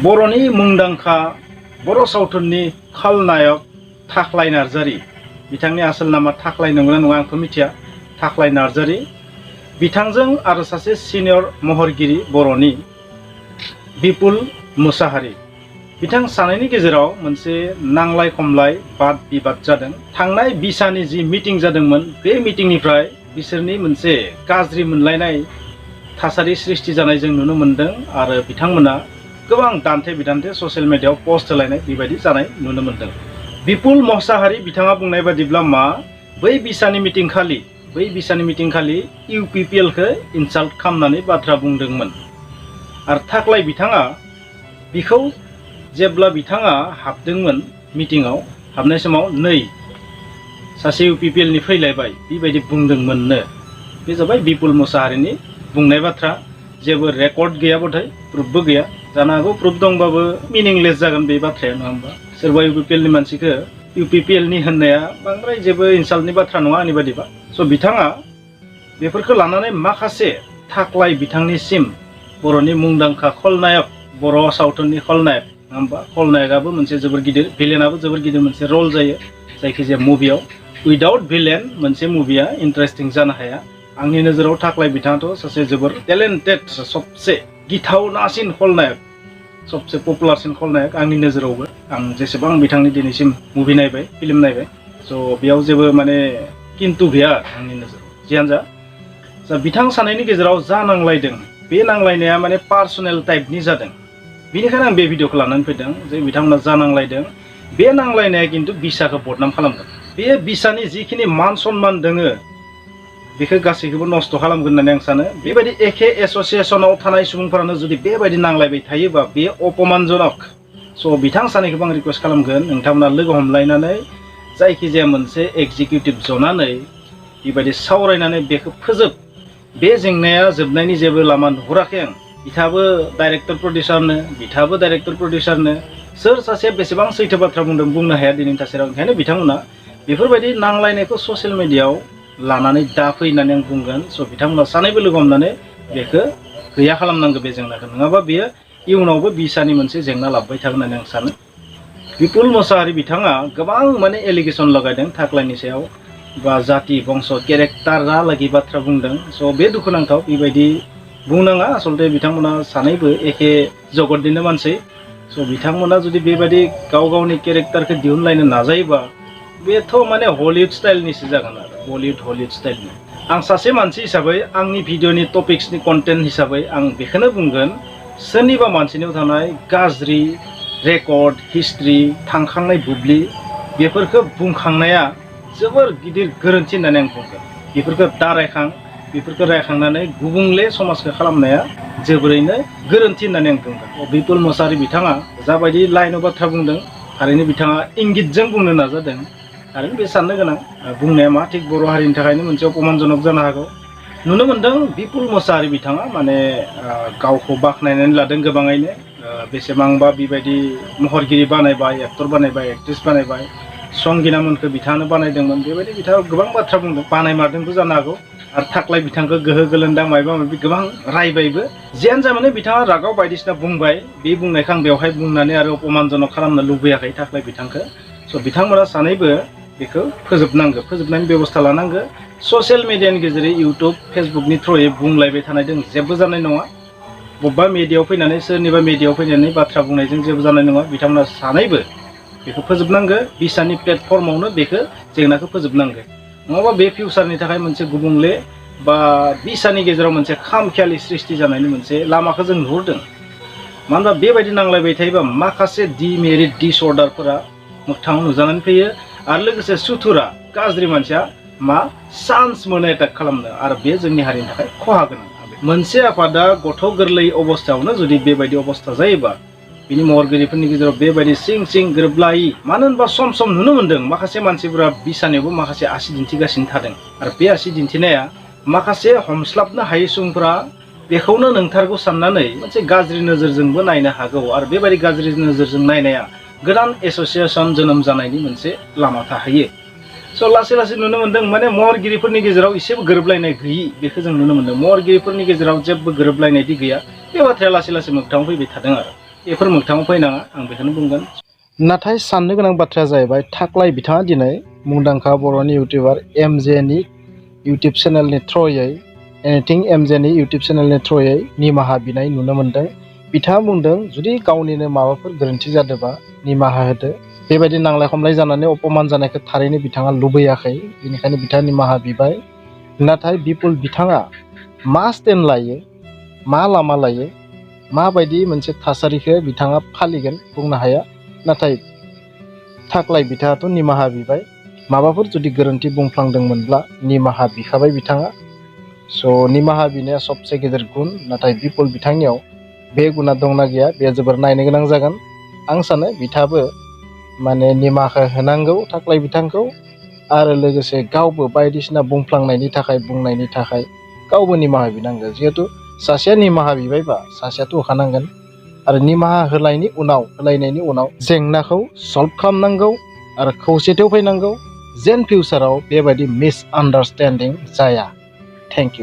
बर'नि मुंदांखा बर' सावथुननि खलनायक थाख्लाय नार्जारी बिथांनि आसल नामा थाख्लाय नंगौना नङा आंथ' मिथिया थाख्लाय नार्जारी बिथांजों आरो सासे सिनियर महरगिरि बर'नि बिपुल मोसाहारी बिथां सानैनि गेजेराव मोनसे नांलाय खमलाय बाद बिबाद जादों। थांनाय बिसानि जि मिटिं जादोंमोन बे मिटिंनिफ्राय बिसोरनि मोनसे गाज्रि मोनलायनाय थासारि सृष्टि जानाय जों नुनो मोनदों आरो बिथांमोना गोबां दान्थे बिदान्थे ससियेल मिडियायाव पोस्ट होलायनाय बेबायदि जानाय नुनो मोनदों। बिपुल मोसाहारी बिथाङा बुंनाय बादिब्ला मा बै बिसानि मिटिं खालि UPPL खौ इनसाल्ट खालामनानै बाथ्रा बुंदोंमोन आरो थाख्लाय बिथाङा बिखौ जेब्ला बिथाङा हाबदोंमोन मिटिंआव हाबनाय समाव नै सासे UPPL नि फैलायबाय बेबायदि बुंदोंमोननो। बे जाबाय बिपुल मोसाहारीनि बुंनाय बाथ्रा जेबो रेकर्ड गैयाबाथाय प्रुफबो गैया जानो हागौ प्रुफ दंबाबो मिनिंलेस जागोन बे बाथ्राया नङा होमबा सोरबा UPPL नि मानसिखौ UPPL नि होननाया बांद्राय जेबो इनसाल्टनि बाथ्रा नङा आंनि बादिबा। स' बिथाङा बेफोरखौ लानानै माखासे थाख्लाय बिथांनिसिम बर'नि मुंदांखा खलनायक बर' सावथुननि खलनायक नङा होमबा खलनायकआबो मोनसे जोबोर गिदिर भिलेनाबो जोबोर गिदिर मोनसे रल जायो जायखिजाया मुभियाव उइदाउट भिलेन मोनसे मुभिया इन्टारेस्टिं जानो हाया। आंनि नोजोराव थाख्लाय बिथाङाथ' सासे जोबोर टेलेन्टेड सबसे गिथावनासिन खलनायक सबसे पपुलारसिन खलनायक आंनि नोजोरावबो आं जेसेबां बिथांनि दिनैसिम मुभि नायबाय फिल्म नायबाय स' बेयाव जेबो माने किन्तु गैया आंनि नोजोराव जियानो जा बिथां सानैनि गेजेराव जा नांलायदों बे नांलायनाया माने पार्सनेल टाइपनि जादों। बेनिखायनो आं बे भिडिअखौ लानानै फैदों जे बिथांमोना जा नांलायदों बे नांलायनाया खिन्थु बिसाखौ बदनाम खालामगोन। बे बिसानि जिखिनि मान सन्मान दोङो बेखौ गासैखौबो नस्थ' खालामगोन होननानै आं सानो। बेबायदि एखे एस'सियेसनाव थानाय सुबुंफोरानो जुदि बेबायदि नांलायबाय थायोबा बे अपमानजनक। स' बिथां सानैखौबो आं रिकुवेस्ट खालामगोन नोंथांमोना लोगो हमलायनानै जायखिजाया मोनसे एग्जिकिउटिभ जनानै बेबायदि सावरायनानै बेखौ फोजोब। बे जेंनाया जोबनायनि जेबो लामा नुहुराखै आं। बिथाङाबो डाइरेक्टर प्रडिउसारनो सोर सासे बेसेबां सैथो बाथ्रा बुंनो हाया दिनैनि थासारियाव। ओंखायनो बिथांमोना बेफोरबायदि नांलायनायखौ ससियेल मिडियायाव लानानै दाफै होननानै आं बुंगोन। स' बिथांमोना सानैबो लोगो हमनानै बेखौ गैया खालामनांगौ बे जेंनाखौ नङाबा बेयो इयुनावबो बिसानि मोनसे जेंना लाबोबाय थागोन होननानै आं सानो। बिपुल मोसाहारी बिथाङा गोबां माने एलिगेसन लगायदों थाख्लायनि सायाव बा जाति बंस केरेक्टारहालागै बाथ्रा बुंदों। स' बे दुखुनांथाव बेबायदि बुंनाङा आसलते बिथांमोना सानैबो एखे जगतनिनो मानसि। स' बिथांमोना जुदि बेबायदि गाव गावनि केरेक्टारखौ दिहुनलायनो नाजायोबा बेथ' माने हलिउड स्टाइलनिसो जागोन आरो हलिउड स्टाइलनि। आं सासे मानसि हिसाबै आंनि भिडिअनि टपिक्सनि कन्टेन्ट हिसाबै आं बेखौनो बुंगोन सोरनिबा मानसिनियाव थानाय गाज्रि रेकर्ड हिस्ट्रि थांखांनाय बुब्लि बेफोरखौ बुंखांनाया जोबोर गिदिर गोरोन्थि होननानै आं बुंगोन। बेफोरखौ रायखांनानै गुबुंले समाजखौ खालामनाया जोबोरैनो गोरोन्थि होननानै आं बुंगोन। बिपुल मोसाहारी बिथाङा जाबायदि लाइनाव बाथ्रा बुंदों थारैनो बिथाङा इंगितजों बुंनो नाजादों थारैनो बे साननो गोनां। बुंनाया मा थिग बर' हारिनि थाखायनो मोनसे अपमानजनक जानो हागौ। नुनो मोनदों बिपुल मोसाहारी बिथाङा माने गावखौ बाख्नायनानै लादों गोबाङैनो बेसेबांबा बेबायदि महरगिरि बानायबाय एक्टर बानायबाय एक्ट्रिस बानायबाय संगिनामोनखौ बिथाङानो बानायदोंमोन बेबायदि बिथाङा गोबां बाथ्रा बुंदों बानायमारदोंबो जानो हागौ आरो थाख्लाय बिथांखौ गोहो गोलोन्दां माबा माबि गोबां रायबायबो। जियानो जा माने बिथाङा रागाव बायदिसिना बुंबाय बे बुंनायखौ आं बेवहाय बुंनानै आरो अपमानजनक खालामनो लुबैयाखै थाख्लाय बिथांखौ। स' बिथांमोना सानैबो बेखौ फोजोबनायनि बेबस्था लानांगौ। ससियेल मिडियानि गेजेरजों इउटुब फेसबुकनि थ्रुयै बुंलायबाय थानायजों जेबो जानाय नङा। बबेबा मिडियायाव फैनानै सोरनिबा मिडियायाव फैनानै बाथ्रा बुंनायजों जेबो जानाय नङा। बिथांमोना सानैबो बेखौ फोजोबनांगौ बिसानि प्लेटफर्मावनो बेखौ जेंनाखौ फोजोबनांगौ नङाबा बे फिउचारनि थाखाय मोनसे गुबुंले बा बिसानि गेजेराव मोनसे खामखियालि सृष्टि जानायनि मोनसे लामाखौ जों नुहुरदों। मानो होनबा बेबायदि नांलायबाय थायोबा माखासे डिमेरिट डिसअर्डारफोरा मोगथाङाव नुजानानै फैयो आरो लोगोसे सुथुरा गाज्रि मानसिया मा चान्स मोनो एटाक खालामनो आरो बे जोंनि हारिनि थाखाय खहा गोनां। मोनसे आफादा गथ' गोरलै अबस्थायावनो जुदि बेबायदि अबस्था जायोबा बिनि महरगिरिफोरनि गेजेराव बेबायदि सिं गोरोबलायि मानो होनबा सम नुनो मोन्दों माखासे मानसिफोरा बिसानियावबो माखासे आसि दिन्थिगासिनो थादों आरो बे आसि दिन्थिनाया माखासे हमस्लाबनो हायै सुबुंफोरा बेखौनो नंथारगौ साननानै मोनसे गाज्रि नोजोरजोंबो नायनो हागौ आरो बेबायदि गाज्रि नोजोरजों नायनाया गोदान एस'सियेसन जोनोम जानायनि मोनसे लामा थाहैयो। स' लासै नुनो मोन्दों माने महरगिरिफोरनि गेजेराव एसेबो गोरोबलायनाय गैयि बेखौ जों नुनो मोन्दों। महरगिरिफोरनि गेजेराव जेबो गोरोबलायनायदि गैया बे बाथ्राया लासै मोगथाङाव फैबाय थादों आरो बेफोर मोगथाङाव फैनाङा आं बेखौनो बुंगोन। नाथाय साननो गोनां बाथ्राया जाहैबाय थाख्लाय बिथाङा दिनै मुंदांखा बर'नि इउटिउबार एमजेनि इउटिउब चेनेलनि थ्रयै एनिथिं एमजेनि इउटिउब चेनेलनि थ्रयै निमाहा बिनाय नुनो मोन्दों। बिथाङा बुंदों जुदि गावनिनो माबाफोर गोरोन्थि जादोंबा निमाहा होदो। बेबायदि नांलाय खमलाय जानानै अपमान जानायखौ थारैनो बिथाङा लुबैयाखै, बेनिखायनो बिथाङा निमाहा बिबाय। नाथाय बिपुल बिथाङा मा स्टेन्ड लायो, मा लामा लायो, माबायदि मोनसे थासारिखौ बिथाङा फालिगोन बुंनो हाया। नाथाय थाख्लाय बिथाङाथ' निमाहा बिबाय। माबाफोर जुदि गोरोन्थि बुंफ्लांदोंमोनब्ला निमाहा बिखाबाय बिथाङा। स' निमाहा बिनाया सबसे गेदेर गुन। नाथाय बिपुल बिथांनियाव बे गुना दंना गैया बे जोबोर नायनो गोनां जागोन। आं सानो बिथाङाबो माने निमाहा होनांगौ थाख्लाय बिथांखौ, आरो लोगोसे गावबो बायदिसिना बुंफ्लांनायनि थाखाय गावबो निमाहा बिनांगौ। जिहेथु सासेया निमाहा बिबायबा सासेयाथ' होखानांगोन। आरो निमाहा होलायनायनि उनाव जेंनाखौ सल्भ खालामनांगौ आरो खौसेथियाव फैनांगौ, जेन फिउचाराव बेबायदि मिसआन्डारस्टेन्डिं जाया। Thank you.